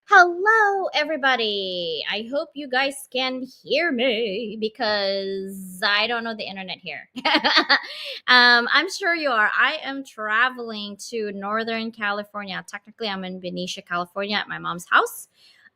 Hello, everybody. I hope you guys can hear me because I don't know the internet here. I'm sure you are. I am traveling to Northern California. Technically, I'm in Benicia, California at my mom's house.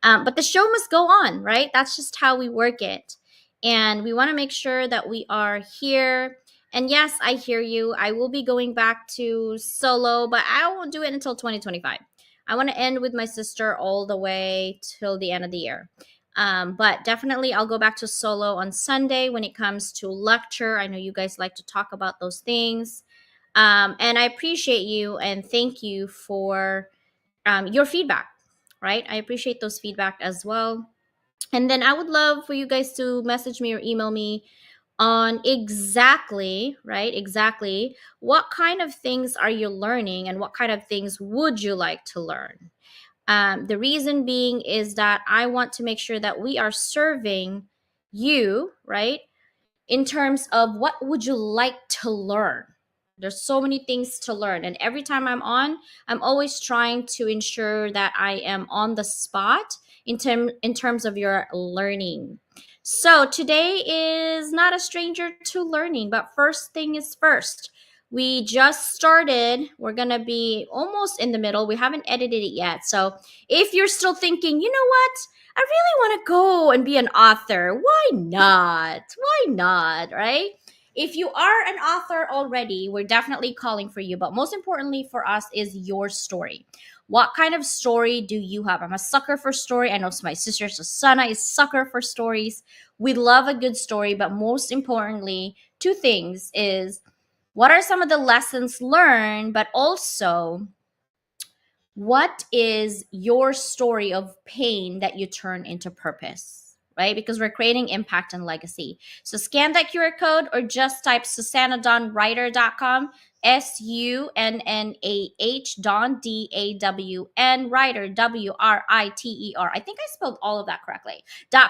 But the show must go on, right? That's just how we work it. And we want to make sure that we are here. And yes, I hear you. I will be going back to solo, but I won't do it until 2025. I want to end with my sister all the way till the end of the year. But definitely, I'll go back to solo on Sunday when it comes to lecture. I know you guys like to talk about those things. And I appreciate you and thank you for your feedback, right? I appreciate those feedback as well. And then I would love for you guys to message me or email me on exactly, right? Exactly what kind of things are you learning and what kind of things would you like to learn? The reason being is that I want to make sure that we are serving you, right? In terms of what would you like to learn? There's so many things to learn. And every time I'm on, I'm always trying to ensure that I am on the spot in terms of your learning. So today is not a stranger to learning, but first thing is first. We just started. We're going to be almost in the middle. We haven't edited it yet. So if you're still thinking, you know what? I really want to go and be an author. Why not? Why not? Right? If you are an author already, we're definitely calling for you. But most importantly for us is your story. What kind of story do you have? I'm a sucker for story. I know my sister Susanna is sucker for stories. We love a good story, but most importantly, two things is what are some of the lessons learned, but also what is your story of pain that you turn into purpose, right? Because we're creating impact and legacy. So scan that QR code or just type susannadonwriter.com, SUNNAH Don DAWN writer WRITER. I think I spelled all of that correctly.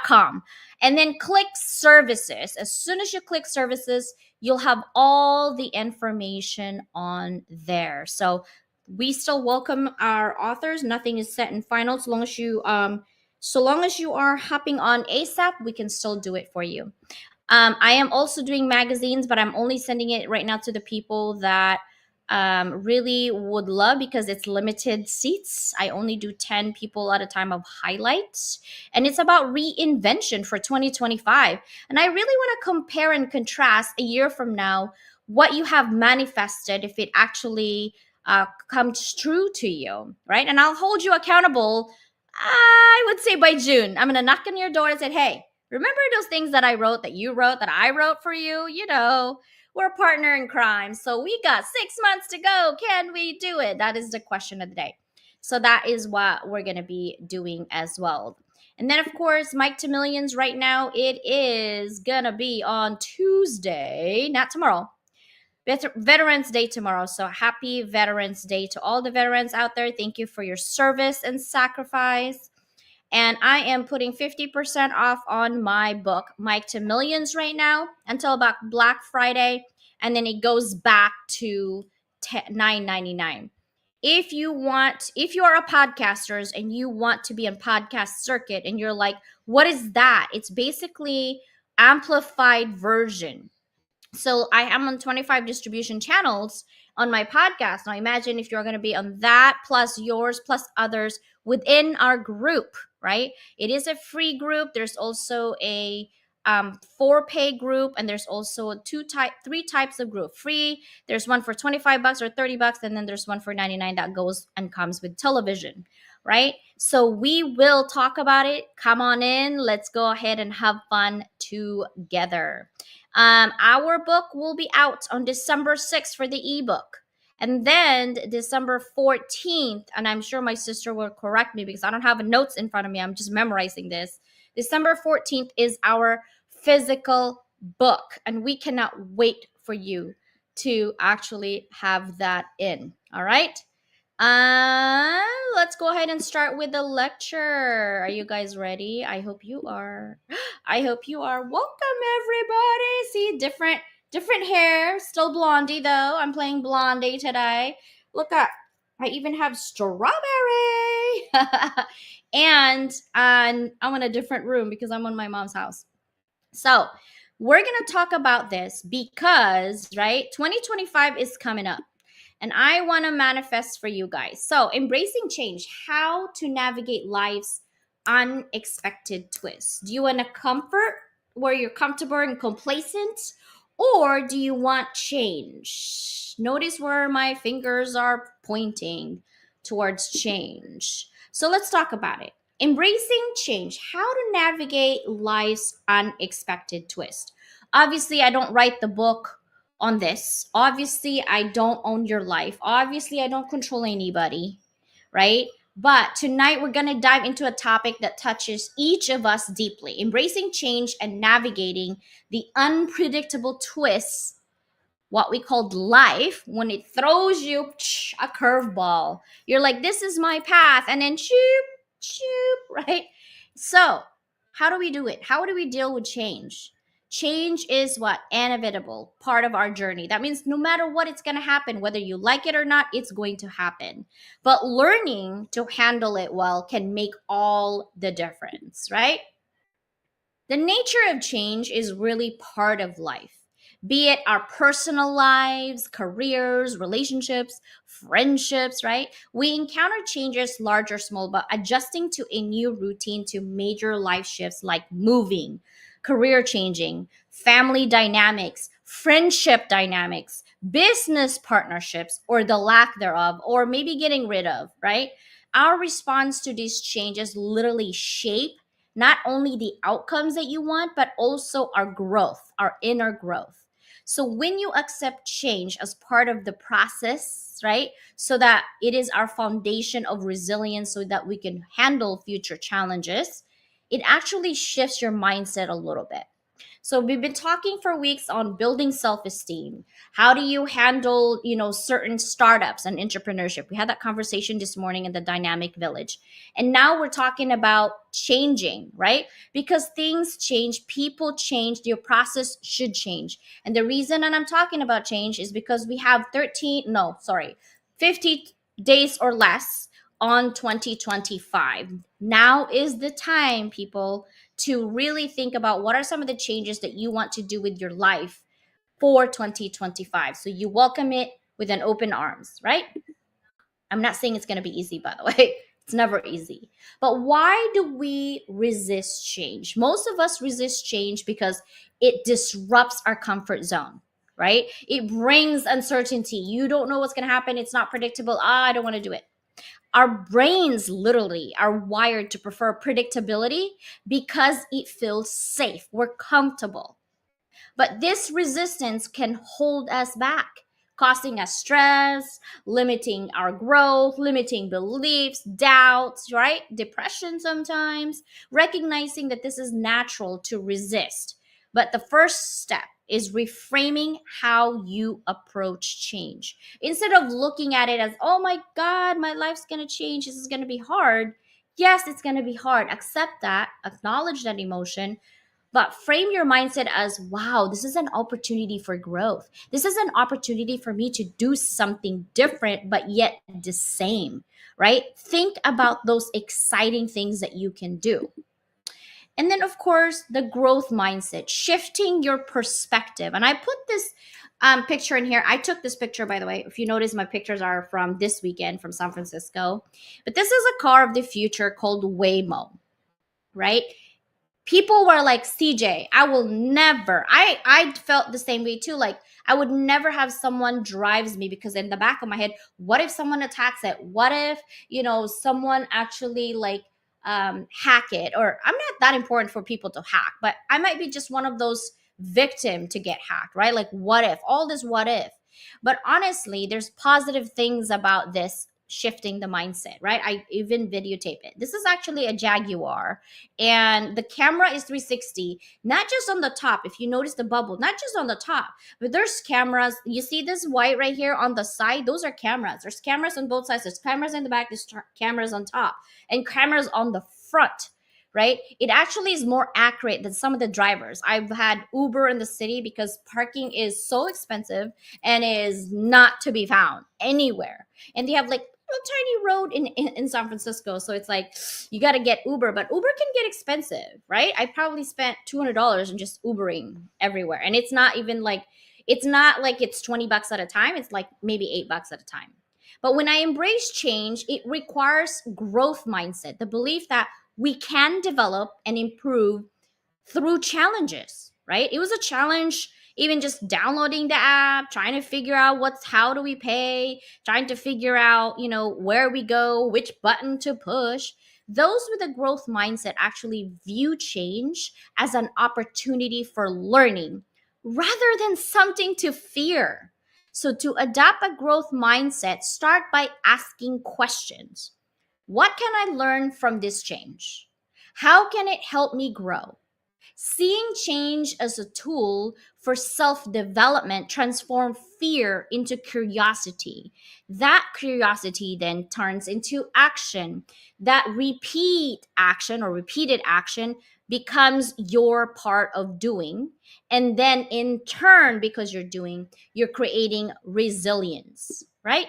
.com. And then click services. As soon as you click services, you'll have all the information on there. So we still welcome our authors. Nothing is set in final. So long as you are hopping on ASAP, we can still do it for you. I am also doing magazines, but I'm only sending it right now to the people that really would love because it's limited seats. I only do 10 people at a time of highlights. And it's about reinvention for 2025. And I really want to compare and contrast a year from now what you have manifested if it actually comes true to you, right? And I'll hold you accountable, I would say by June. I'm going to knock on your door and say, hey, remember those things that I wrote, that you wrote, that I wrote for you? You know, we're a partner in crime. So we got 6 months to go. Can we do it? That is the question of the day. So that is what we're going to be doing as well. And then, of course, Mike to Millions right now, it is going to be on Tuesday, not tomorrow. Veterans Day tomorrow. So happy Veterans Day to all the veterans out there. Thank you for your service and sacrifice. And I am putting 50% off on my book, Mike to Millions, right now until about Black Friday. And then it goes back to $9.99. If you are a podcaster and you want to be on podcast circuit and you're like, what is that? It's basically amplified version. So I am on 25 distribution channels on my podcast. Now imagine if you're going to be on that plus yours plus others within our group, right? It is a free group. There's also a for pay group, and there's also three types of group. Free, there's one for $25 or $30, and then there's one for $99 that goes and comes with television, right? So we will talk about it. Come on in. Let's go ahead and have fun together. Our book will be out on December 6th for the ebook. And then December 14th, and I'm sure my sister will correct me because I don't have notes in front of me. I'm just memorizing this. December 14th is our physical book, and we cannot wait for you to actually have that in. All right. Let's go ahead and start with the lecture. Are you guys ready? I hope you are. I hope you are. Welcome, everybody. See, different hair. Still blondie, though. I'm playing blondie today. Look up. I even have strawberry. And I'm in a different room because I'm in my mom's house. So we're going to talk about this because, right, 2025 is coming up and I want to manifest for you guys. So, embracing change, how to navigate life's unexpected twists. Do you want to comfort where you're comfortable and complacent, or do you want change? Notice where my fingers are pointing towards change. So, let's talk about it. Embracing change, how to navigate life's unexpected twist. Obviously, I don't write the book on this. Obviously, I don't own your life. Obviously, I don't control anybody, right? But tonight, we're going to dive into a topic that touches each of us deeply, embracing change and navigating the unpredictable twists, what we called life, when it throws you a curveball. You're like, this is my path, and then shoop, shoop, right? So, how do we do it? How do we deal with change? Change is what? Inevitable, part of our journey. That means no matter what, it's going to happen. Whether you like it or not, it's going to happen. But learning to handle it well can make all the difference, right? The nature of change is really part of life, be it our personal lives, careers, relationships, friendships, right? We encounter changes, large or small, but adjusting to a new routine, to major life shifts like moving, career changing, family dynamics, friendship dynamics, business partnerships, or the lack thereof, or maybe getting rid of, right? Our response to these changes literally shape not only the outcomes that you want, but also our growth, our inner growth. So when you accept change as part of the process, right? So that it is our foundation of resilience so that we can handle future challenges, it actually shifts your mindset a little bit. So we've been talking for weeks on building self-esteem. How do you handle, certain startups and entrepreneurship? We had that conversation this morning in the Dynamic Village. And now we're talking about changing, right? Because things change, people change, your process should change. And the reason that I'm talking about change is because we have 50 days or less on 2025. Now is the time, people, to really think about what are some of the changes that you want to do with your life for 2025. So you welcome it with an open arms, right? I'm not saying it's going to be easy, by the way. It's never easy. But why do we resist change? Most of us resist change because it disrupts our comfort zone, right? It brings uncertainty. You don't know what's going to happen. It's not predictable. I don't want to do it. Our brains literally are wired to prefer predictability because it feels safe. We're comfortable. But this resistance can hold us back, causing us stress, limiting our growth, limiting beliefs, doubts, right? Depression sometimes. Recognizing that this is natural to resist. But the first step is reframing how you approach change. Instead of looking at it as, oh my God, my life's going to change, this is going to be hard. Yes, it's going to be hard. Accept that, acknowledge that emotion, but frame your mindset as, wow, this is an opportunity for growth. This is an opportunity for me to do something different, but yet the same, right? Think about those exciting things that you can do. And then, of course, the growth mindset, shifting your perspective. And I put this picture in here. I took this picture, by the way. If you notice, my pictures are from this weekend from San Francisco. But this is a car of the future called Waymo, right? People were like, CJ, I will never, I felt the same way too. Like, I would never have someone drives me, because in the back of my head, what if someone attacks it? What if, someone actually like hack it? Or I'm not that important for people to hack, but I might be just one of those victim to get hacked, right? Like, what if, all this what if. But honestly, there's positive things about this shifting the mindset, right? I even videotape it. This is actually a Jaguar, and the camera is 360, not just on the top. If you notice the bubble, not just on the top, but there's cameras. You see this white right here on the side? Those are cameras. There's cameras on both sides. There's cameras in the back. There's cameras on top and cameras on the front, right? It actually is more accurate than some of the drivers. I've had Uber in the city because parking is so expensive and is not to be found anywhere. And they have like tiny road in San Francisco. So it's like you got to get Uber, but Uber can get expensive, right? I probably spent $200 in just Ubering everywhere. And it's not like it's 20 bucks at a time. It's like maybe $8 at a time. But when I embrace change, it requires growth mindset, the belief that we can develop and improve through challenges, right? It was a challenge even just downloading the app, trying to figure out how do we pay, trying to figure out, where we go, which button to push. Those with a growth mindset actually view change as an opportunity for learning rather than something to fear. So to adopt a growth mindset, start by asking questions. What can I learn from this change? How can it help me grow? Seeing change as a tool for self development transforms fear into curiosity. That curiosity then turns into action. That repeat action or repeated action becomes your part of doing. And then in turn, because you're doing, you're creating resilience, right?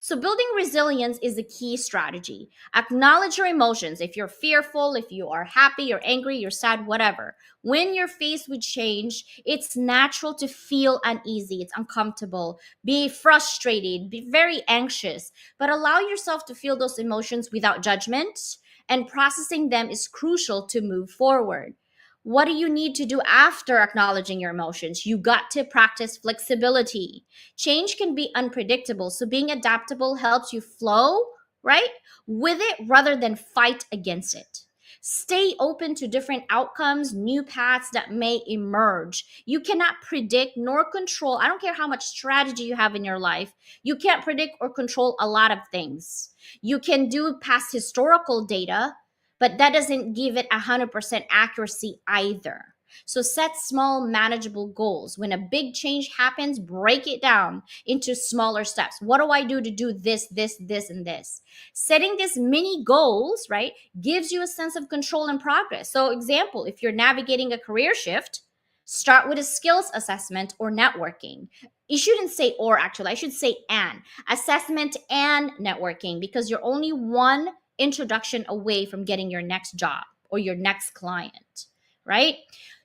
So, building resilience is a key strategy. Acknowledge your emotions. If you're fearful, if you are happy, you're angry, you're sad, whatever. When you're faced with change, it's natural to feel uneasy, it's uncomfortable, be frustrated, be very anxious, but allow yourself to feel those emotions without judgment, and processing them is crucial to move forward. What do you need to do after acknowledging your emotions? You got to practice flexibility. Change can be unpredictable, so being adaptable helps you flow, right, with it rather than fight against it. Stay open to different outcomes, new paths that may emerge. You cannot predict nor control. I don't care how much strategy you have in your life. You can't predict or control a lot of things. You can do past historical data, but that doesn't give it 100% accuracy either. So set small, manageable goals. When a big change happens, break it down into smaller steps. What do I do to do this, this, and this? Setting these mini goals, right, gives you a sense of control and progress. So, example, if you're navigating a career shift, start with a skills assessment or networking. You shouldn't say or, actually, I should say and. Assessment and networking, because you're only one introduction away from getting your next job or your next client, right?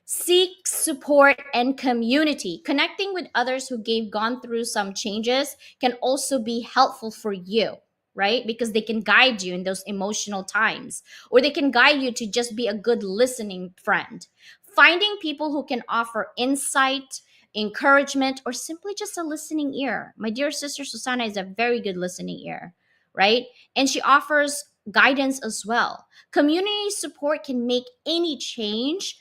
Seek support and community. Connecting with others who gone through some changes can also be helpful for you, right? Because they can guide you in those emotional times, or they can guide you to just be a good listening friend. Finding people who can offer insight, encouragement, or simply just a listening ear. My dear sister Susanna is a very good listening ear, right? And she offers guidance as well. Community support can make any change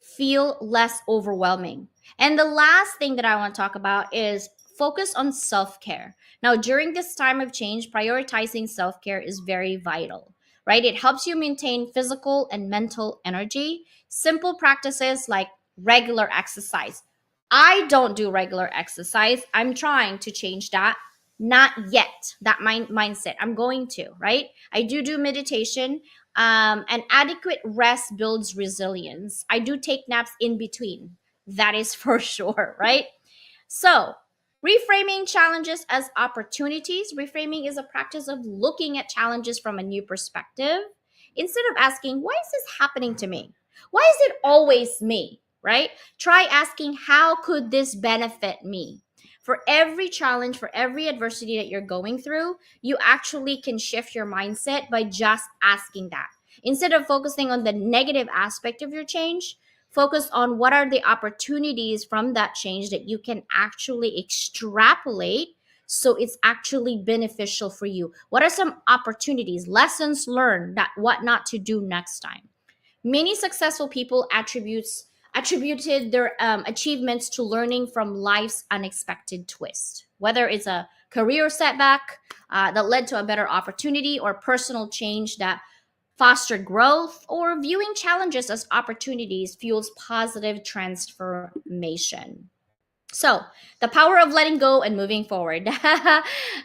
feel less overwhelming. And the last thing that I want to talk about is focus on self care. Now, during this time of change, prioritizing self care is very vital, right? It helps you maintain physical and mental energy. Simple practices like regular exercise. I don't do regular exercise. I'm trying to change that. Not yet, that mindset. I'm going to, right? I do meditation. And adequate rest builds resilience. I do take naps in between. That is for sure, right? So, reframing challenges as opportunities. Reframing is a practice of looking at challenges from a new perspective. Instead of asking, why is this happening to me? Why is it always me? Right? Try asking, how could this benefit me? For every challenge, for every adversity that you're going through, you actually can shift your mindset by just asking that. Instead of focusing on the negative aspect of your change, focus on what are the opportunities from that change that you can actually extrapolate so it's actually beneficial for you. What are some opportunities, lessons learned, that what not to do next time? Many successful people attributed their achievements to learning from life's unexpected twist, whether it's a career setback that led to a better opportunity, or personal change that fostered growth, or viewing challenges as opportunities fuels positive transformation. So, the power of letting go and moving forward.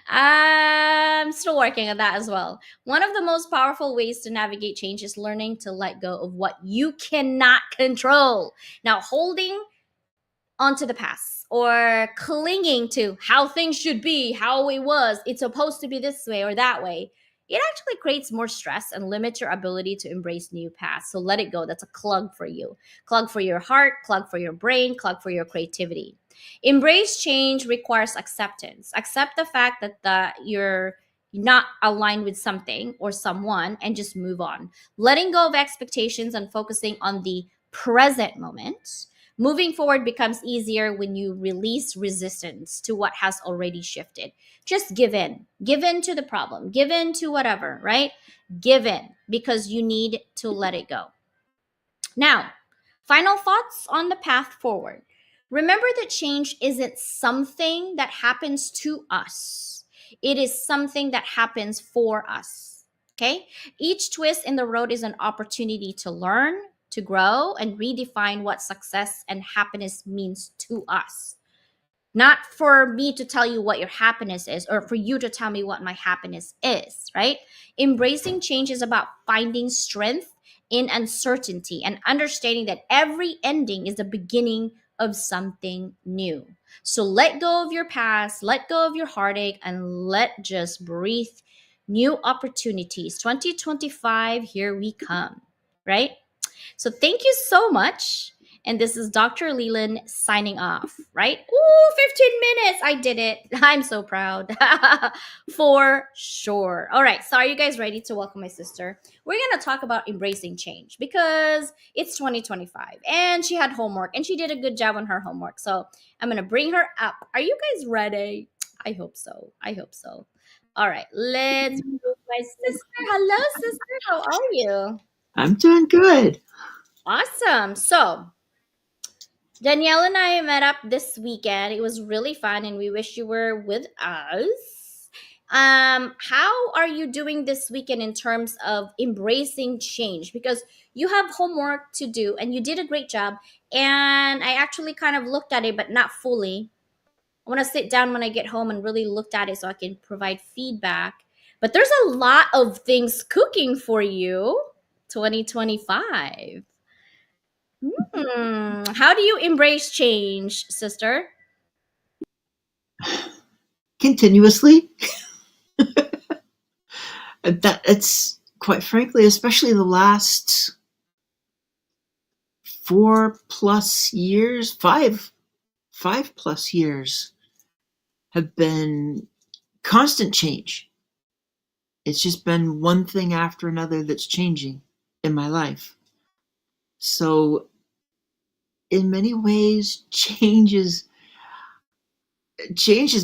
I'm still working on that as well. One of the most powerful ways to navigate change is learning to let go of what you cannot control. Now, holding onto the past or clinging to how things should be, how it was, it's supposed to be this way or that way, it actually creates more stress and limits your ability to embrace new paths. So let it go. That's a plug for you. Plug for your heart, plug for your brain, plug for your creativity. Embrace change requires acceptance. Accept the fact that you're not aligned with something or someone and just move on. Letting go of expectations and focusing on the present moment. Moving forward becomes easier when you release resistance to what has already shifted. Just give in. Give in to the problem. Give in to whatever, right? Give in because you need to let it go. Now, final thoughts on the path forward. Remember that change isn't something that happens to us, it is something that happens for us. Okay? Each twist in the road is an opportunity to learn, to grow, and redefine what success and happiness means to us. Not for me to tell you what your happiness is or for you to tell me what my happiness is, right? Embracing change is about finding strength in uncertainty and understanding that every ending is the beginning of something new. So let go of your past, let go of your heartache, and let just breathe new opportunities. 2025, here we come, right? So thank you so much. And this is Dr. Leland signing off, right? Ooh, 15 minutes. I did it. I'm so proud. For sure. All right. So are you guys ready to welcome my sister? We're going to talk about embracing change because it's 2025 and she had homework and she did a good job on her homework. So I'm going to bring her up. Are you guys ready? I hope so. I hope so. All right. Let's move my sister. Hello, sister. How are you? I'm doing good. Awesome. So, Danielle and I met up this weekend. It was really fun, and we wish you were with us. How are you doing this weekend in terms of embracing change? Because you have homework to do, and you did a great job. And I actually kind of looked at it, but not fully. I want to sit down when I get home and really looked at it so I can provide feedback. But there's a lot of things cooking for you, 2025. How do you embrace change, sister? Continuously. That it's quite frankly, especially the last 4 plus years, five plus years have been constant change. It's just been one thing after another that's changing in my life. So in many ways, change has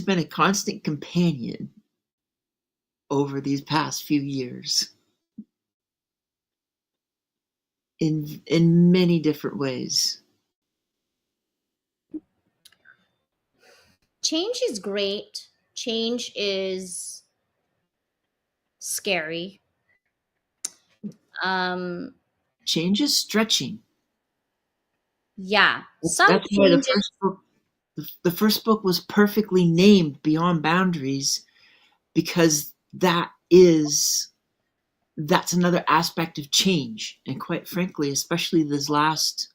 been a constant companion over these past few years in many different ways. Change is great. Change is scary. Um, Change is stretching. yeah, some That's why changes. the first book was perfectly named Beyond Boundaries, because that's another aspect of change. And quite frankly, especially this last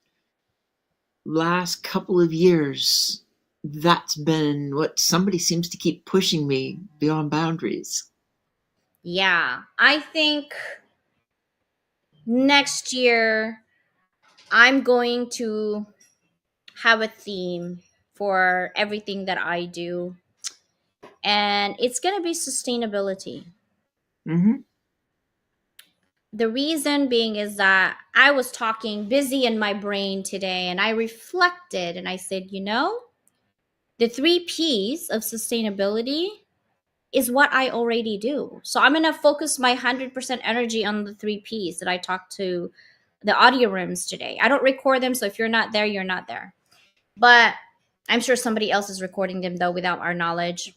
couple of years, that's been what somebody seems to keep pushing me beyond boundaries. Yeah, I think next year I'm going to have a theme for everything that I do, and it's going to be sustainability. Hmm. The reason being is that I was talking busy in my brain today and I reflected and I said, the three P's of sustainability is what I already do. So I'm going to focus my 100% energy on the three P's that I talked to the audio rooms today. I don't record them. So if you're not there, you're not there. But I'm sure somebody else is recording them though without our knowledge.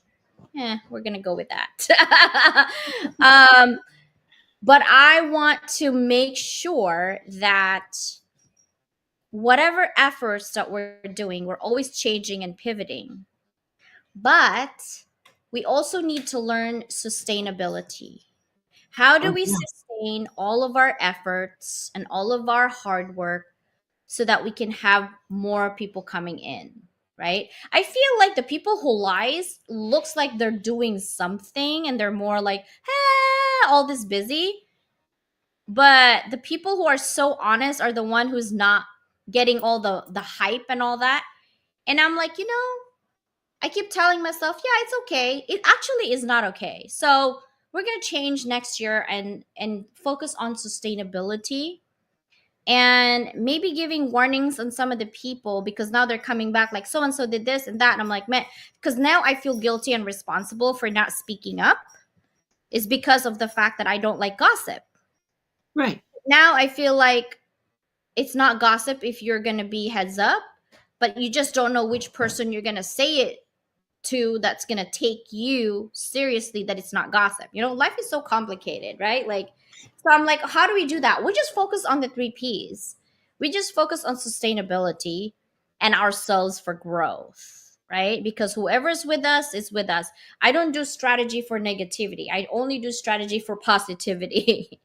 We're going to go with that. um, but I want to make sure that whatever efforts that we're doing, we're always changing and pivoting. But we also need to learn sustainability. How do Oh, we yeah. sustain all of our efforts and all of our hard work so that we can have more people coming in? right? I feel like the people who lies looks like they're doing something and they're more like, ah, all this busy. But the people who are so honest are the one who's not getting all the hype and all that. And I'm like, I keep telling myself, yeah, it's okay. It actually is not okay. So we're gonna change next year and focus on sustainability and maybe giving warnings on some of the people because now they're coming back like so and so did this and that. And I'm like, man, because now I feel guilty and responsible for not speaking up is because of the fact that I don't like gossip. Right. Now I feel like it's not gossip if you're gonna be heads up, but you just don't know which person you're gonna say it to that's going to take you seriously, that it's not gossip. Life is so complicated, right? Like, so I'm like, how do we do that? We just focus on the 3 P's. We just focus on sustainability and ourselves for growth, right? Because whoever's with us is with us. I don't do strategy for negativity. I only do strategy for positivity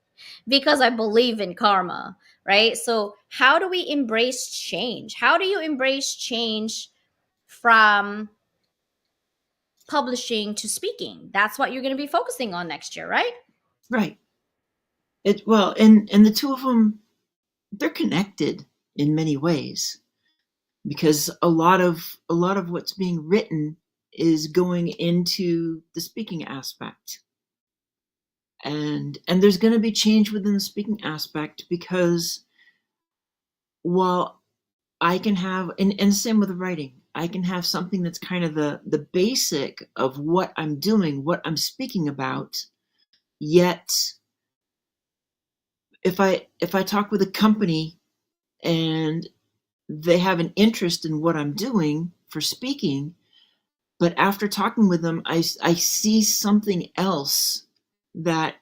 because I believe in karma, right? So how do we embrace change? How do you embrace change from publishing to speaking? That's what you're going to be focusing on next year, right? Right. And the two of them, they're connected in many ways because a lot of what's being written is going into the speaking aspect. And there's going to be change within the speaking aspect because while I can have, and same with the writing, I can have something that's kind of the basic of what I'm doing, what I'm speaking about. Yet if I talk with a company and they have an interest in what I'm doing for speaking, but after talking with them, I see something else that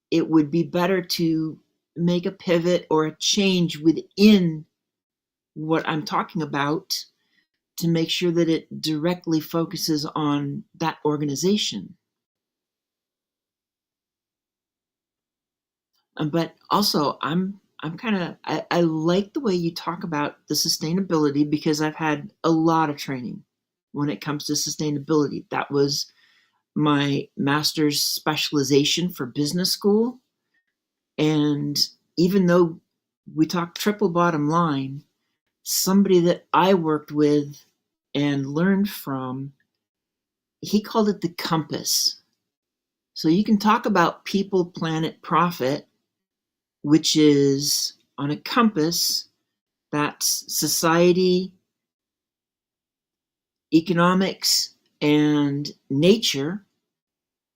it would be better to make a pivot or a change within what I'm talking about to make sure that it directly focuses on that organization. But also, I'm kind of I like the way you talk about the sustainability because I've had a lot of training when it comes to sustainability. That was my master's specialization for business school, and even though we talked triple bottom line, somebody that I worked with and learned from, he called it the compass. So you can talk about people, planet, profit, which is on a compass that's society, economics, and nature,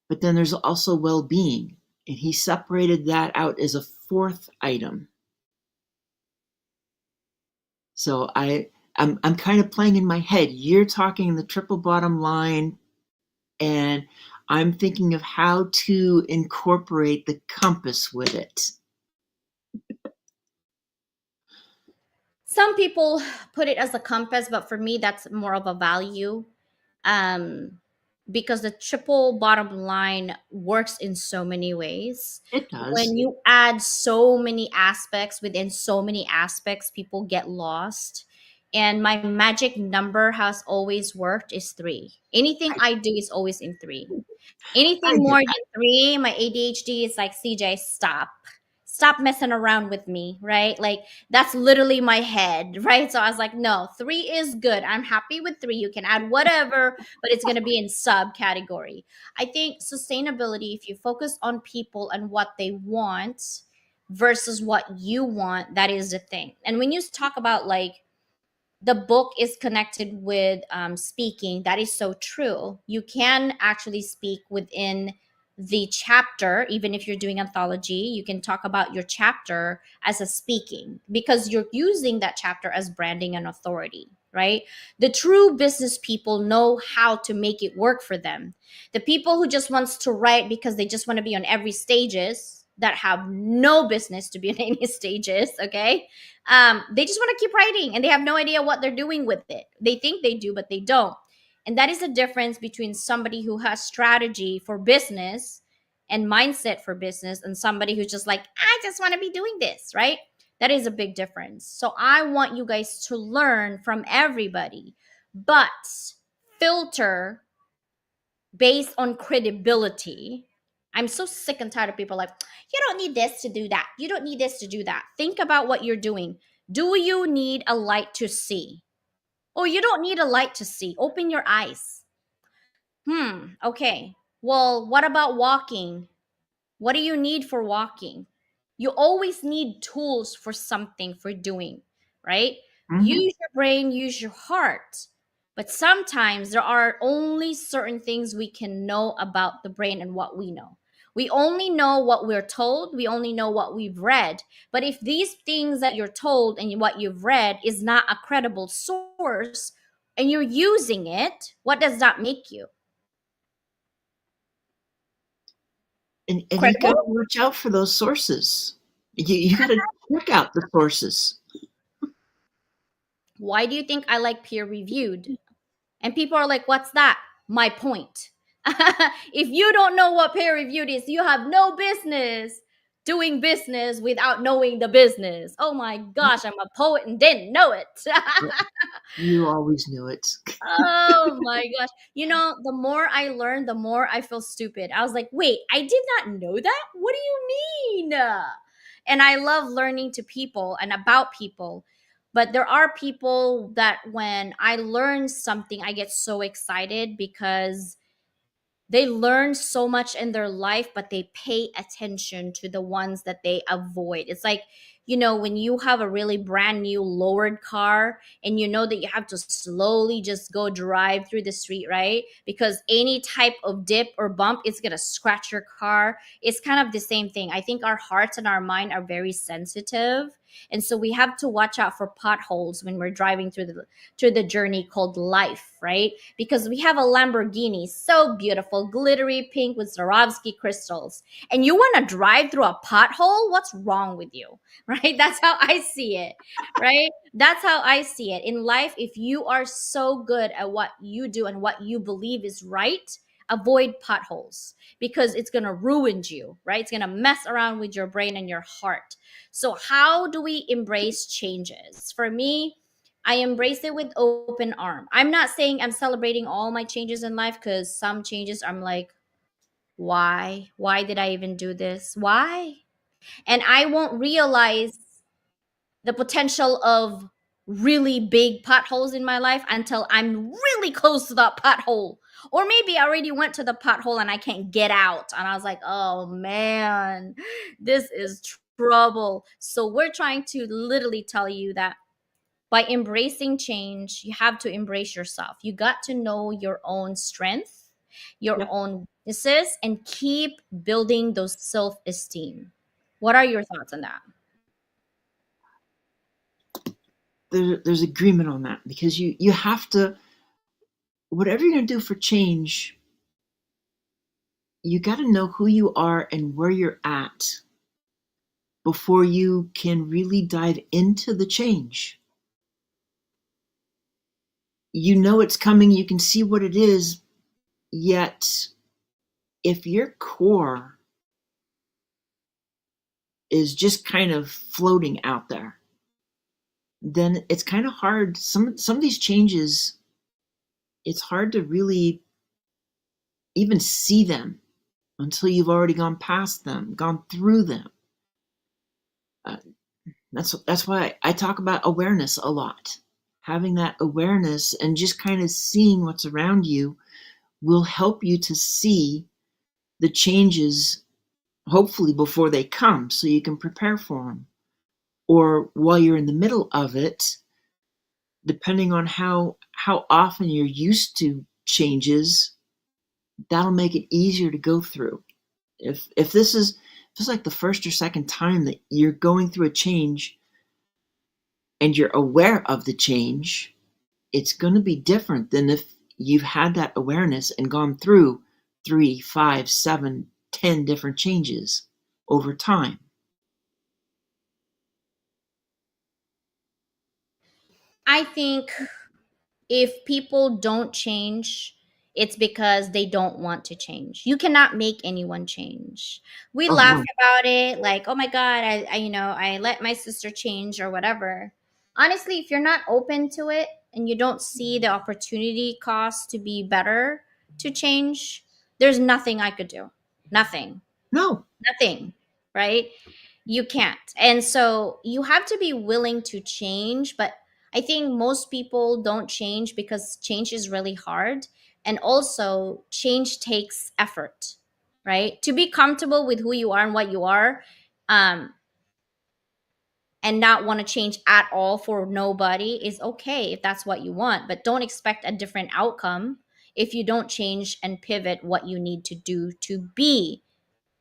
but then there's also well being. And he separated that out as a fourth item. So I'm kind of playing in my head. You're talking the triple bottom line, and I'm thinking of how to incorporate the compass with it. Some people put it as a compass, but for me, that's more of a value. Um, because the triple bottom line works in so many ways. It does. When you add so many aspects within so many aspects, people get lost. And my magic number has always worked is 3. Anything I do is always in 3. I Anything get more that. than 3, my ADHD is like, CJ, stop. Stop messing around with me, right? Like, that's literally my head, right? So I was like, no, 3 is good. I'm happy with 3. You can add whatever, but it's going to be in subcategory. I think sustainability, if you focus on people and what they want versus what you want, that is the thing. And when you talk about like, the book is connected with speaking. That is so true. You can actually speak within the chapter, even if you're doing anthology, you can talk about your chapter as a speaking because you're using that chapter as branding and authority, right? The true business people know how to make it work for them. The people who just wants to write because they just want to be on every stages that have no business to be on any stages, okay? They just want to keep writing and they have no idea what they're doing with it. They think they do, but they don't. And that is the difference between somebody who has strategy for business and mindset for business and somebody who's just like, I just want to be doing this, right? That is a big difference. So I want you guys to learn from everybody. but filter based on credibility. I'm so sick and tired of people like, you don't need this to do that. You don't need this to do that. Think about what you're doing. Do you need a light to see? Oh, you don't need a light to see. Open your eyes. Okay. Well, what about walking? What do you need for walking? You always need tools for something for doing, right? Hmm. Use your brain, use your heart. But sometimes there are only certain things we can know about the brain and what we know. We only know what we're told, we only know what we've read. But if these things that you're told and what you've read is not a credible source and you're using it, what does that make you? And you got to Credible? watch out for those sources. You got to check out the sources. Why do you think I like peer reviewed? And people are like, what's that? My point. If you don't know what peer reviewed is, you have no business doing business without knowing the business. Oh my gosh, I'm a poet and didn't know it. You always knew it. Oh my gosh. You know, the more I learn, the more I feel stupid. I was like, wait, I did not know that? What do you mean? And I love learning to people and about people. But there are people that when I learn something, I get so excited because they learn so much in their life, but they pay attention to the ones that they avoid. It's like, you know, when you have a really brand new lowered car and you know that you have to slowly just go drive through the street, right? Because any type of dip or bump is going to scratch your car. It's kind of the same thing. I think our hearts and our mind are very sensitive. And so we have to watch out for potholes when we're driving through the journey called life, right? Because we have a Lamborghini, so beautiful, glittery pink with Swarovski crystals, and you want to drive through a pothole? What's wrong with you? Right? That's how I see it, right? That's how I see it. In life, if you are so good at what you do and what you believe is right, avoid potholes because it's going to ruin you, right? It's going to mess around with your brain and your heart. So, how do we embrace changes? For me, I embrace it with open arm. I'm not saying I'm celebrating all my changes in life because some changes I'm like, why? Why did I even do this? Why? And I won't realize the potential of really big potholes in my life until I'm really close to that pothole. Or maybe I already went to the pothole and I can't get out. And I was like, oh man, this is trouble. So we're trying to literally tell you that by embracing change, you have to embrace yourself. You got to know your own strength, your Yep. own weaknesses, and keep building those self esteem. What are your thoughts on that? There's agreement on that because you have to, whatever you're going to do for change, you got to know who you are and where you're at before you can really dive into the change. You know it's coming, you can see what it is, yet if your core is just kind of floating out there, then it's kind of hard. Some of these changes, it's hard to really even see them until you've already gone past them, gone through them. Uh, that's why I talk about awareness a lot. Having that awareness and just kind of seeing what's around you will help you to see the changes, hopefully before they come, so you can prepare for them. Or while you're in the middle of it, depending on how often you're used to changes, that'll make it easier to go through. If this is just like the first or second time that you're going through a change and you're aware of the change, it's going to be different than if you've had that awareness and gone through 3, 5, 7, 10 different changes over time. I think if people don't change, it's because they don't want to change. You cannot make anyone change. We Oh laugh no. about it like, oh my God, I let my sister change or whatever. Honestly, if you're not open to it, and you don't see the opportunity cost to be better, to change, there's nothing I could do. Nothing. No, Nothing. Right? You can't. And so you have to be willing to change, but I think most people don't change because change is really hard, and also change takes effort, right? To be comfortable with who you are and what you are, um and not want to change at all for nobody is okay if that's what you want, but don't expect a different outcome if you don't change and pivot what you need to do to be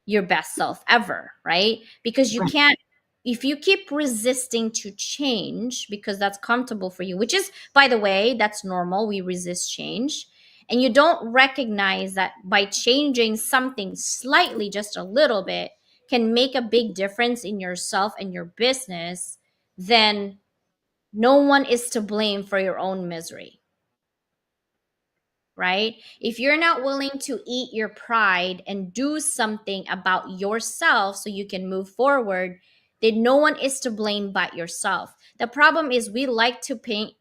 your best self ever, right? Because you right. can't, if you keep resisting to change because that's comfortable for you, which is, by the way, that's normal. We resist change. And you don't recognize that by changing something slightly, just a little bit, can make a big difference in yourself and your business, then no one is to blame for your own misery, right? If you're not willing to eat your pride and do something about yourself so you can move forward, then no one is to blame but yourself. The problem is we like to paint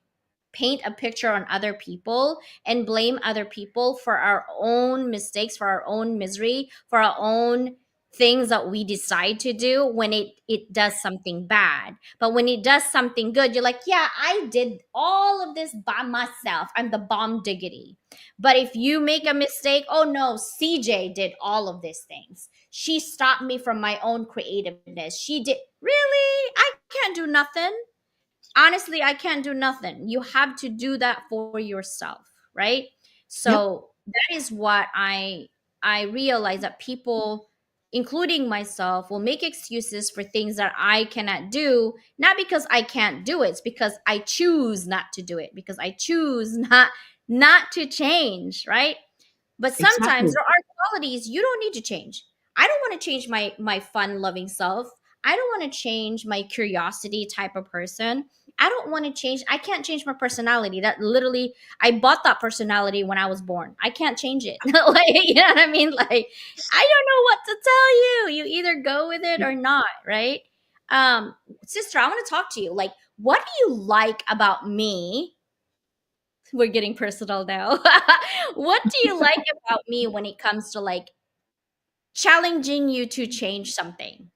a picture on other people and blame other people for our own mistakes, for our own misery, for our own things that we decide to do when it does something bad. But when it does something good, you're like, yeah, I did all of this by myself. I'm the bomb diggity. But if you make a mistake, oh no, CJ did all of these things. She stopped me from my own creativeness. She did. Really? I can't do nothing. Honestly, I can't do nothing. You have to do that for yourself, right? Yep, So that is what I realize, that people, including myself, will make excuses for things that I cannot do, not because I can't do it, it's because I choose not to do it, because I choose not to change, right? But sometimes exactly. there are qualities you don't need to change. I don't want to change my fun loving self. I don't want to change my curiosity type of person. I don't want to change. I can't change my personality. That literally, I bought that personality when I was born. I can't change it. Like, you know what I mean? Like, I don't know what to tell you. You either go with it or not, right? Um, Sister, I want to talk to you. Like, what do you like about me? We're getting personal now. What do you like about me when it comes to like challenging you to change something?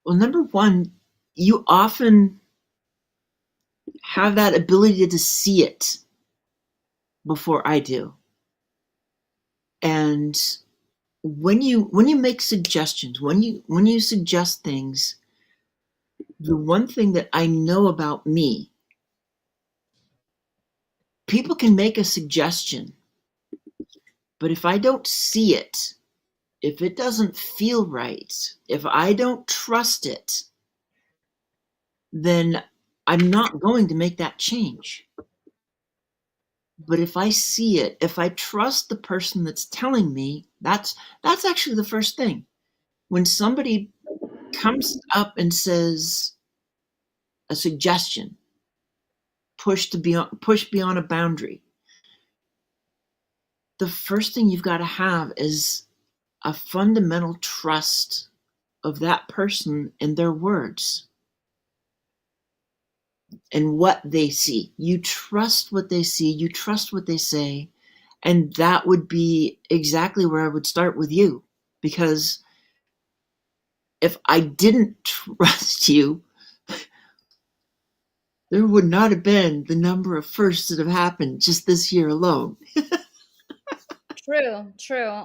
Well, number one, you often have that ability to see it before I do. And when you make suggestions, when you suggest things, the one thing that I know about me, people can make a suggestion, but if I don't see it, if it doesn't feel right, if I don't trust it, then I'm not going to make that change. But if I see it, if I trust the person that's telling me, that's actually the first thing. When somebody comes up and says a suggestion, push beyond a boundary, the first thing you've got to have is a fundamental trust of that person and their words and what they see. You trust what they see, you trust what they say, and that would be exactly where I would start with you. Because if I didn't trust you, there would not have been the number of firsts that have happened just this year alone. True, true.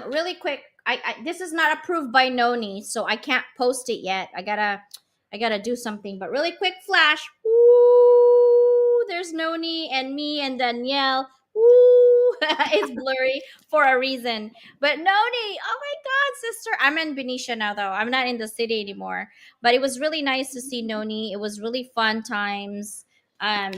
Really quick, I this is not approved by Noni, so I can't post it yet. I gotta do something. But really quick flash. Ooh, there's Noni and me and Danielle. Ooh, it's blurry for a reason. But Noni, oh my God, sister! I'm in Benicia now, though. I'm not in the city anymore. But it was really nice to see Noni. It was really fun times.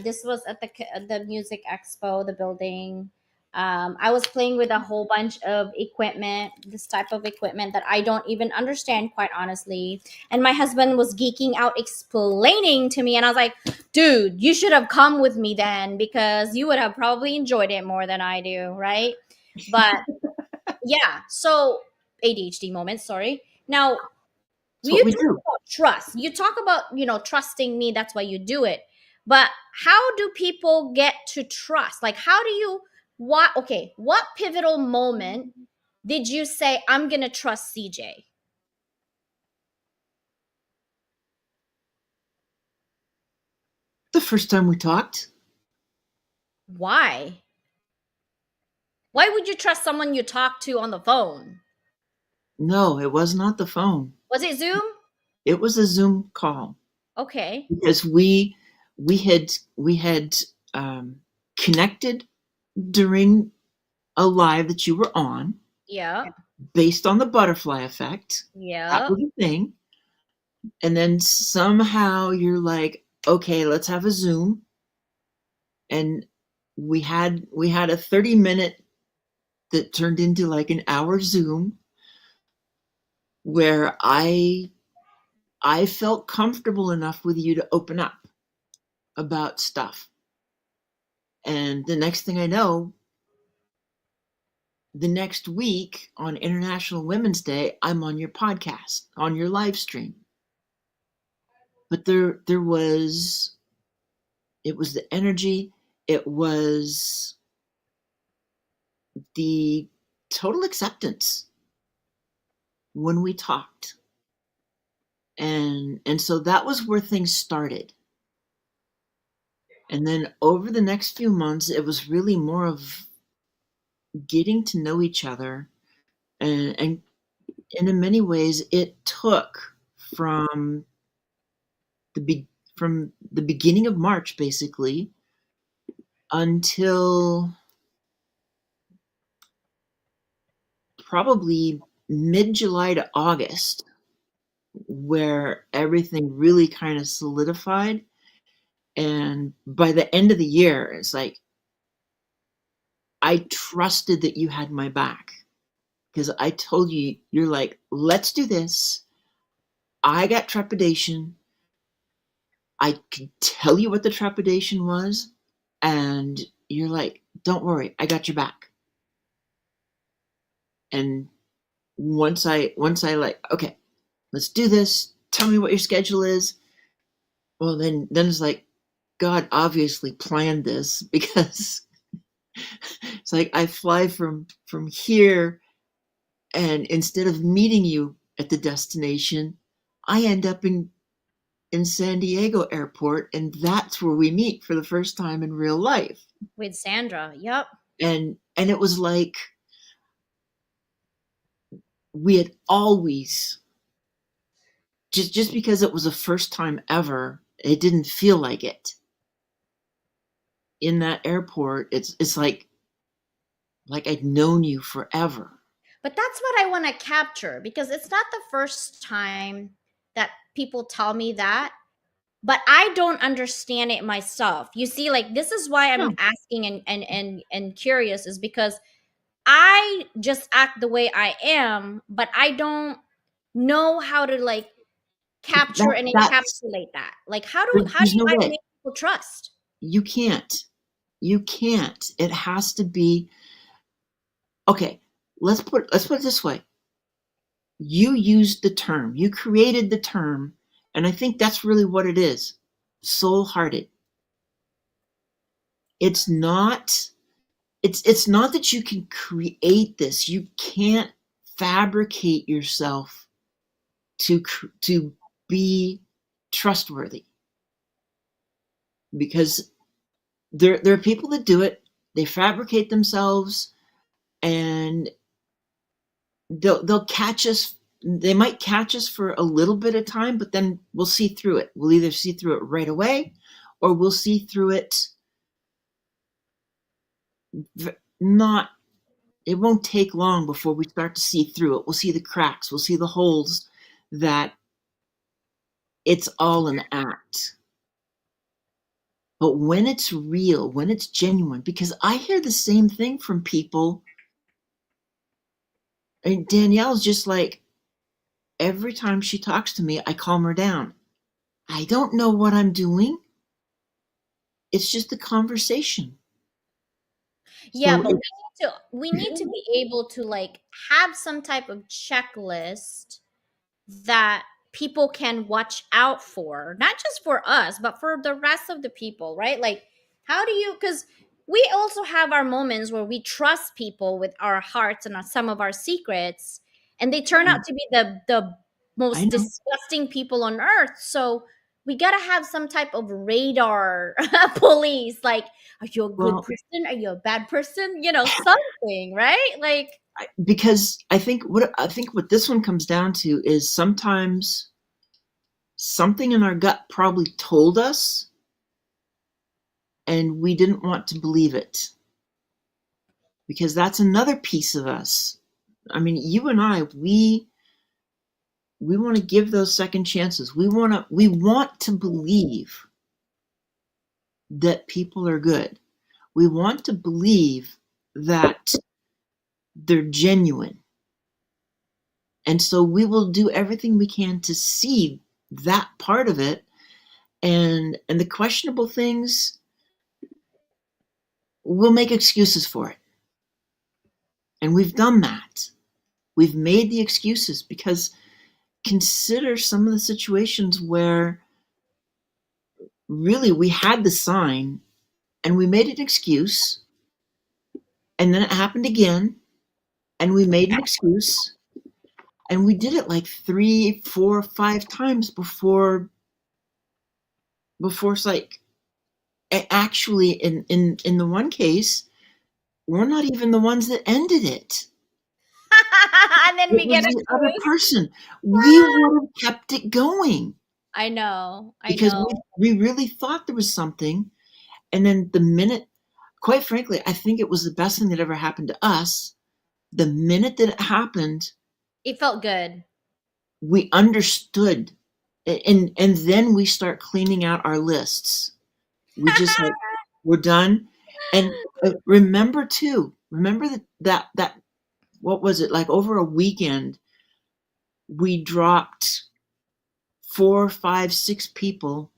This was at the music expo, the building. I was playing with a whole bunch of equipment, this type of equipment that I don't even understand, quite honestly. And my husband was geeking out, explaining to me, and I was like, dude, you should have come with me then because you would have probably enjoyed it more than I do, right? But yeah, so ADHD moment, sorry. Now, That's what you we talk do. about trust. You talk about, trusting me, that's why you do it. But how do people get to trust? Like, how do you, what pivotal moment did you say, I'm going to trust CJ? The first time we talked. Why? Why would you trust someone you talk to on the phone? No, it was not the phone. Was it Zoom? It was a Zoom call Okay. because we had um, connected during a live that you were on Yeah. based on the butterfly effect. That Yeah. was a thing. And then somehow you're like, okay, let's have a Zoom. And we had a 30-minute that turned into like an hour Zoom where I felt comfortable enough with you to open up about stuff. And the next thing I know, the next week on International Women's Day, I'm on your podcast, on your live stream. But there was it was the energy, it was the total acceptance when we talked. And so that was where things started. And then over the next few months, it was really more of getting to know each other. And in many ways, it took from the be- from the beginning of March, basically, until probably mid July to August, where everything really kind of solidified. And by the end of the year, it's like I trusted that you had my back because I told you, you're like, let's do this. I got trepidation. I could tell you what the trepidation was. And you're like, don't worry, I got your back. And once I like, okay, let's do this. Tell me what your schedule is. Well, then it's like, God obviously planned this because it's like I fly from here, and instead of meeting you at the destination, I end up in San Diego airport, and that's where we meet for the first time in real life. With Sandra. Yep. And it was like we had always just because it was the first time ever, it didn't feel like it. In that airport, it's like I'd known you forever. But that's what I want to capture because it's not the first time that people tell me that, but I don't understand it myself. You see, like this is why I'm No, asking and curious is because I just act the way I am, but I don't know how to like capture and that's encapsulate that. Like how do there's no I way. make people trust? You can't. You can't. It has to be okay. Let's put it this way. You used the term. You created the term, and I think that's really what it is. Soul-hearted. It's not it's not that you can create this. You can't fabricate yourself to be trustworthy because there are people that do it. They fabricate themselves, and they'll catch us. They might catch us for a little bit of time, but then we'll see through it. We'll either see through it right away, or we'll see through it not. It won't take long before we start to see through it. We'll see the cracks. We'll see the holes that it's all an act. But when it's real, when it's genuine, because I hear the same thing from people, and Danielle's just like, every time she talks to me, I calm her down. I don't know what I'm doing. It's just a conversation. Yeah, So but we need to be able to like have some type of checklist that people can watch out for, not just for us but for the rest of the people, right? Like, how do you, because we also have our moments where we trust people with our hearts and some of our secrets, and they turn out Mm, to be the I most know. disgusting people on earth. So we gotta have some type of radar police, like, are you a good Well, person, are you a bad person, something, right? Like, because I think what this one comes down to is sometimes something in our gut probably told us and we didn't want to believe it, because that's another piece of us. I mean, you and I, we want to give those second chances. We want to believe that people are good. We want to believe that they're genuine. And so we will do everything we can to see that part of it, and the questionable things, we'll make excuses for it. And we've done that. We've made the excuses because consider some of the situations where really we had the sign and we made an excuse, and then it happened again and we made an excuse, and we did it like 3, 4, 5 times before it's like, actually in the one case, we're not even the ones that ended it. and then It we was get the other accused. person. We would have kept it going I know, I because know. we really thought there was something. And then the minute, quite frankly, I think it was the best thing that ever happened to us. The minute that it happened, It felt good. we understood. And then we start cleaning out our lists. We just like, we're done. And remember too, remember that what was it, like over a weekend, we dropped 4, 5, 6 people.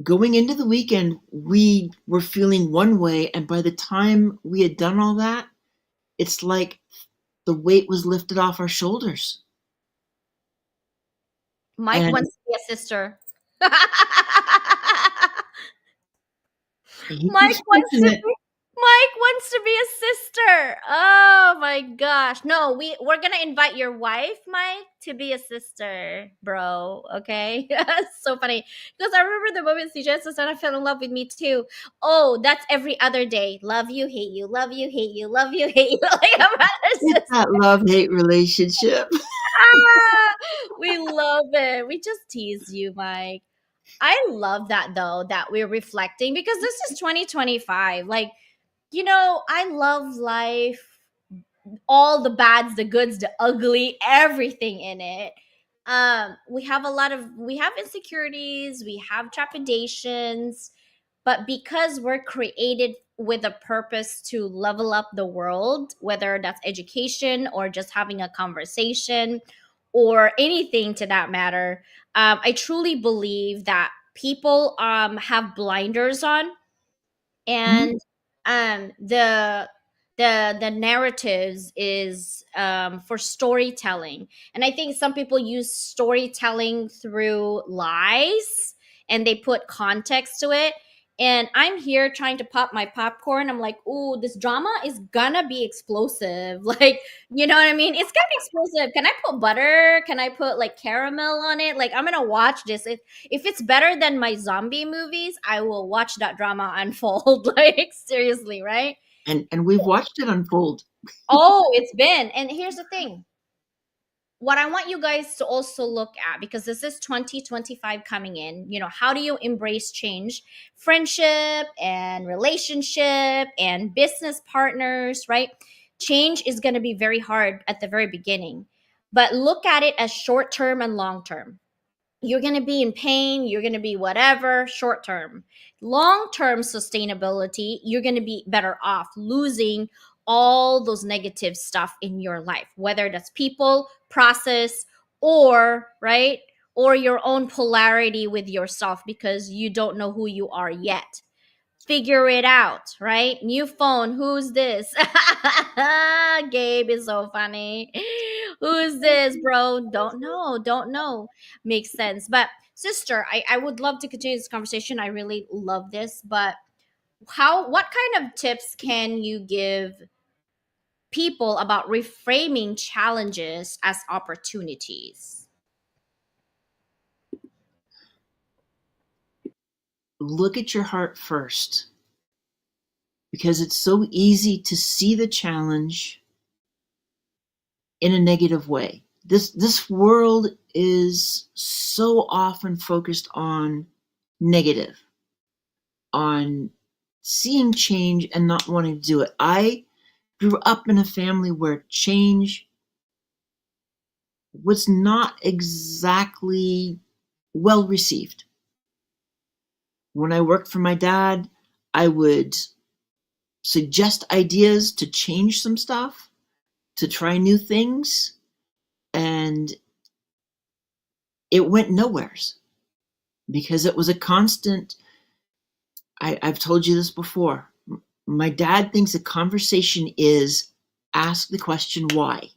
Going into the weekend, we were feeling one way, and by the time we had done all that, it's like the weight was lifted off our shoulders. Mike And wants to be a sister. he Mike keeps wants pushing to it. be Mike wants to be a sister. Oh my gosh. No, we're gonna invite your wife, Mike, to be a sister, bro. Okay. So funny. Because I remember the moment CJ Susana fell in love with me too. Oh, that's every other day. Love you, hate you, love you, hate you, love you, hate you. Like a brother It's sister. that love-hate relationship. Ah, we love it. We just tease you, Mike. I love that though, that we're reflecting because this is 2025. Like, I love life, all the bads, the goods, the ugly, everything in it. We have insecurities, we have trepidations, but because we're created with a purpose to level up the world, whether that's education or just having a conversation or anything to that matter, I truly believe that people have blinders on, Mhm. and the narratives is for storytelling, and I think some people use storytelling through lies and they put context to it, and I'm here trying to pop my popcorn. I'm like, ooh, this drama is gonna be explosive. Like, you know what I mean? It's gonna be explosive. Can I put butter? Can I put like caramel on it? Like, I'm gonna watch this. If it's better than my zombie movies, I will watch that drama unfold. Like, seriously, right? And we've watched it unfold. Oh, it's been. And here's the thing. What I want you guys to also look at, because this is 2025 coming in, how do you embrace change? Friendship and relationship and business partners, right? Change is going to be very hard at the very beginning, but look at it as short term and long term. You're going to be in pain, you're going to be whatever, short term. Long term sustainability, you're going to be better off losing all those negative stuff in your life, whether that's people, process, or, right, or your own polarity with yourself because you don't know who you are yet. figure it out, right? New phone, who's this? Gabe is so funny. Who's this, bro? Don't know. Makes sense. But sister, I would love to continue this conversation. I really love this, but what kind of tips can you give people about reframing challenges as opportunities? Look at your heart first, because it's so easy to see the challenge in a negative way. This world is so often focused on negative, on seeing change and not wanting to do it. I grew up in a family where change was not exactly well received. When I worked for my dad, I would suggest ideas to change some stuff, to try new things, and it went nowheres because it was a constant. I've told you this before. My dad thinks a conversation is ask the question why.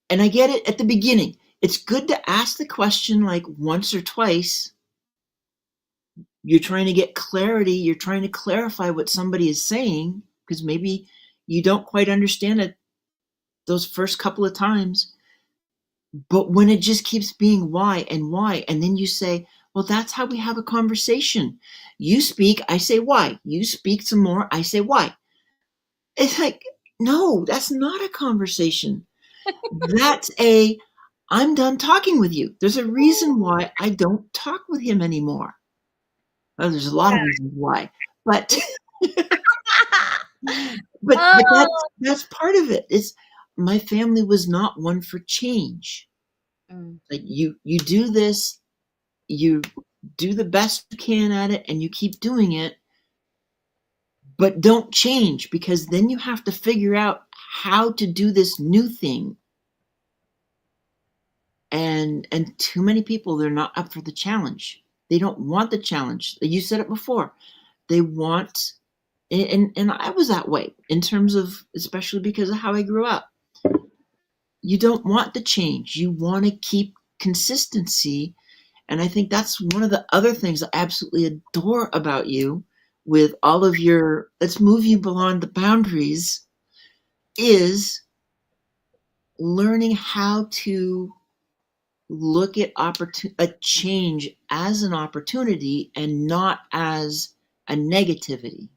And I get it at the beginning. It's good to ask the question like once or twice. You're trying to get clarity. You're trying to clarify what somebody is saying because maybe you don't quite understand it those first couple of times. But when it just keeps being why, and then you say, well, that's how we have a conversation. You speak, I say why. You speak some more, I say why. It's like, no, that's not a conversation. That's I'm done talking with you. There's a reason why I don't talk with him anymore. Well, there's a lot of reasons why, but but Oh. that's part of it. It's my family was not one for change. Mm. Like you do this, you do the best you can at it, and you keep doing it, but don't change because then you have to figure out how to do this new thing. And too many people, they're not up for the challenge. They don't want the challenge. You said it before. They want, and I was that way in terms of, especially because of how I grew up. You don't want the change. You want to keep consistency. And I think that's one of the other things I absolutely adore about you with all of your let's move you beyond the boundaries is learning how to look at a change as an opportunity and not as a negativity.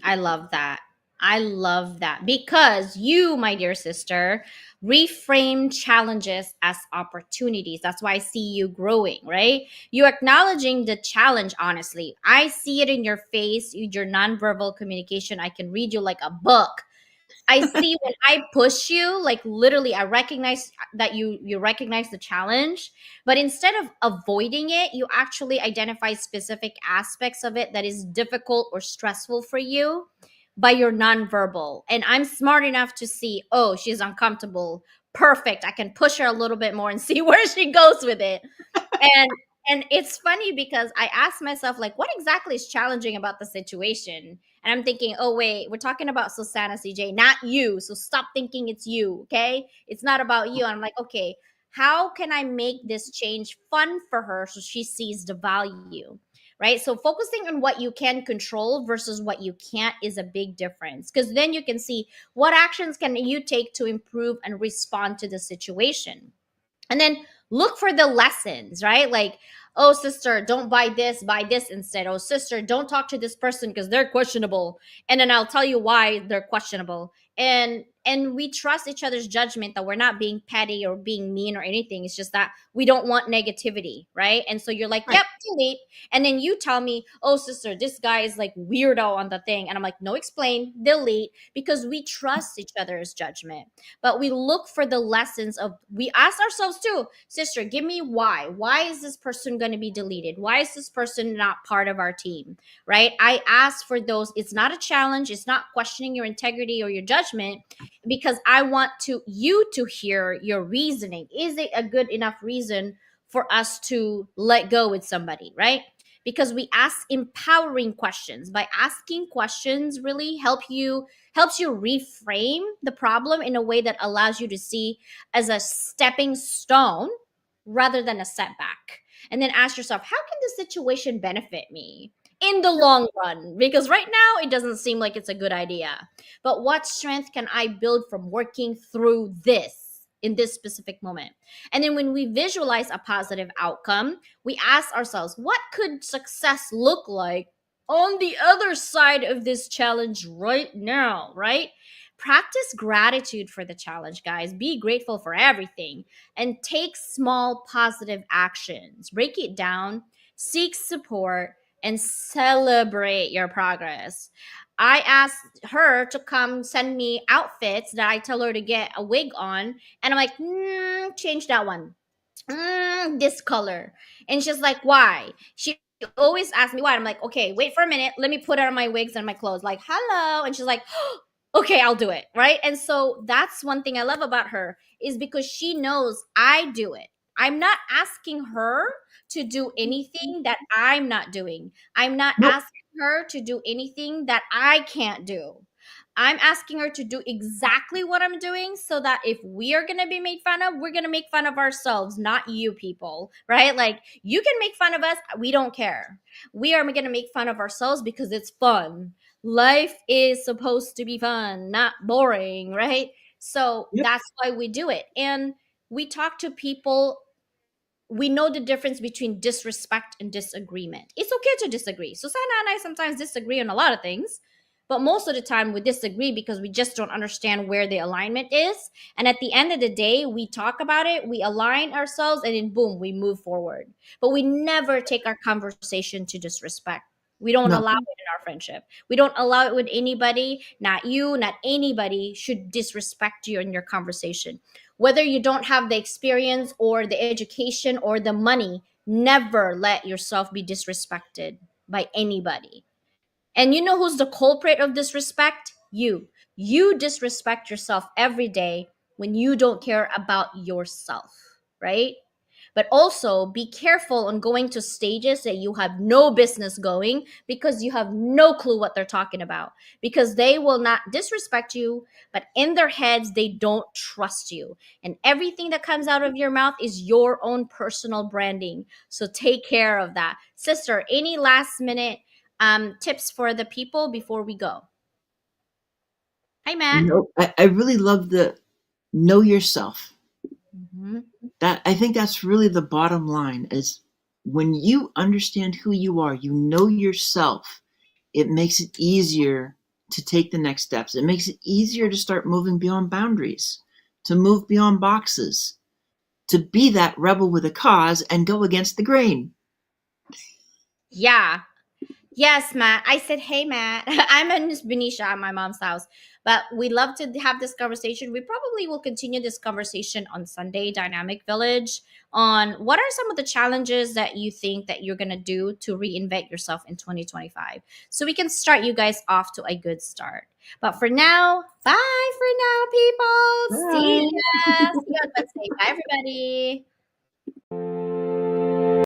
I love that. I love that because you, my dear sister, reframe challenges as opportunities. That's why I see you growing, right? You're acknowledging the challenge, honestly. I see it in your face, your nonverbal communication. I can read you like a book. I see when I push you, like literally, I recognize that you recognize the challenge, but instead of avoiding it, you actually identify specific aspects of it that is difficult or stressful for you by your nonverbal. And I'm smart enough to see, oh, she's uncomfortable. Perfect. I can push her a little bit more and see where she goes with it. And it's funny because I asked myself, like, what exactly is challenging about the situation? And I'm thinking, oh wait, we're talking about Susanna, CJ, not you. So stop thinking it's you, okay? It's not about you. And I'm like, okay, how can I make this change fun for her so she sees the value? Right? So focusing on what you can control versus what you can't is a big difference, because then you can see what actions can you take to improve and respond to the situation. And then look for the lessons, right? Like, oh sister, don't buy this instead. Oh sister, don't talk to this person because they're questionable, and then I'll tell you why they're questionable. And we trust each other's judgment, that we're not being petty or being mean or anything. It's just that we don't want negativity, right? And so you're like, Right. yep, delete. And then you tell me, oh sister, this guy is like weirdo on the thing, and I'm like, no, explain, delete, because we trust each other's judgment. But we look for the lessons of, we ask ourselves too, sister, give me why is this person going to be deleted, why is this person not part of our team, right? I ask for those. It's not a challenge, it's not questioning your integrity or your judgment, because I want to you to hear your reasoning. Is it a good enough reason for us to let go with somebody, right? because we ask empowering questions. By asking questions really helps you reframe the problem in a way that allows you to see as a stepping stone rather than a setback. And then ask yourself, how can this situation benefit me in the long run? Because right now it doesn't seem like it's a good idea. But what strength can I build from working through this in this specific moment? And then when we visualize a positive outcome, we ask ourselves, what could success look like on the other side of this challenge right now, right? Practice gratitude for the challenge, guys. Be grateful for everything and take small positive actions. Break it down, seek support, and celebrate your progress. I asked her to come send me outfits that I tell her to get a wig on, and I'm like, change that one. This color. And she's like, why? She always asks me why. I'm like, okay, wait for a minute. Let me put on my wigs and my clothes. Like, hello. And she's like, okay, I'll do it. Right. And so that's one thing I love about her is because she knows I do it. I'm not asking her to do anything that I'm not doing. I'm not Nope. asking her to do anything that I can't do. I'm asking her to do exactly what I'm doing so that if we are going to be made fun of, we're going to make fun of ourselves, not you people, right? Like you can make fun of us. We don't care. We are going to make fun of ourselves because it's fun. Life is supposed to be fun, not boring, right? So Yep. that's why we do it. And we talk to people, we know the difference between disrespect and disagreement. It's okay to disagree. Susanna and I sometimes disagree on a lot of things, but most of the time we disagree because we just don't understand where the alignment is. And at the end of the day, we talk about it, we align ourselves, and then boom, we move forward. But we never take our conversation to disrespect. We don't No. allow it in our friendship. We don't allow it with anybody, not you, not anybody should disrespect you in your conversation. Whether you don't have the experience or the education or the money, never let yourself be disrespected by anybody. And you know who's the culprit of disrespect? You. You disrespect yourself every day when you don't care about yourself, right? But also be careful on going to stages that you have no business going because you have no clue what they're talking about. Because they will not disrespect you, but in their heads, they don't trust you. And everything that comes out of your mouth is your own personal branding. So take care of that. Sister, any last minute tips for the people before we go? Hi, Matt. No. I really love the know yourself. Mhm. That I think that's really the bottom line is when you understand who you are, you know yourself, it makes it easier to take the next steps. It makes it easier to start moving beyond boundaries, to move beyond boxes, to be that rebel with a cause and go against the grain. Yeah. Yes, Matt. I said, hey, Matt. I'm in Benicia at my mom's house, but we love to have this conversation. We probably will continue this conversation on Sunday, Dynamic Village, on what are some of the challenges that you think that you're going to do to reinvent yourself in 2025. So we can start you guys off to a good start. But for now, bye for now, people. See Bye. ya. See you on Wednesday. Bye, everybody.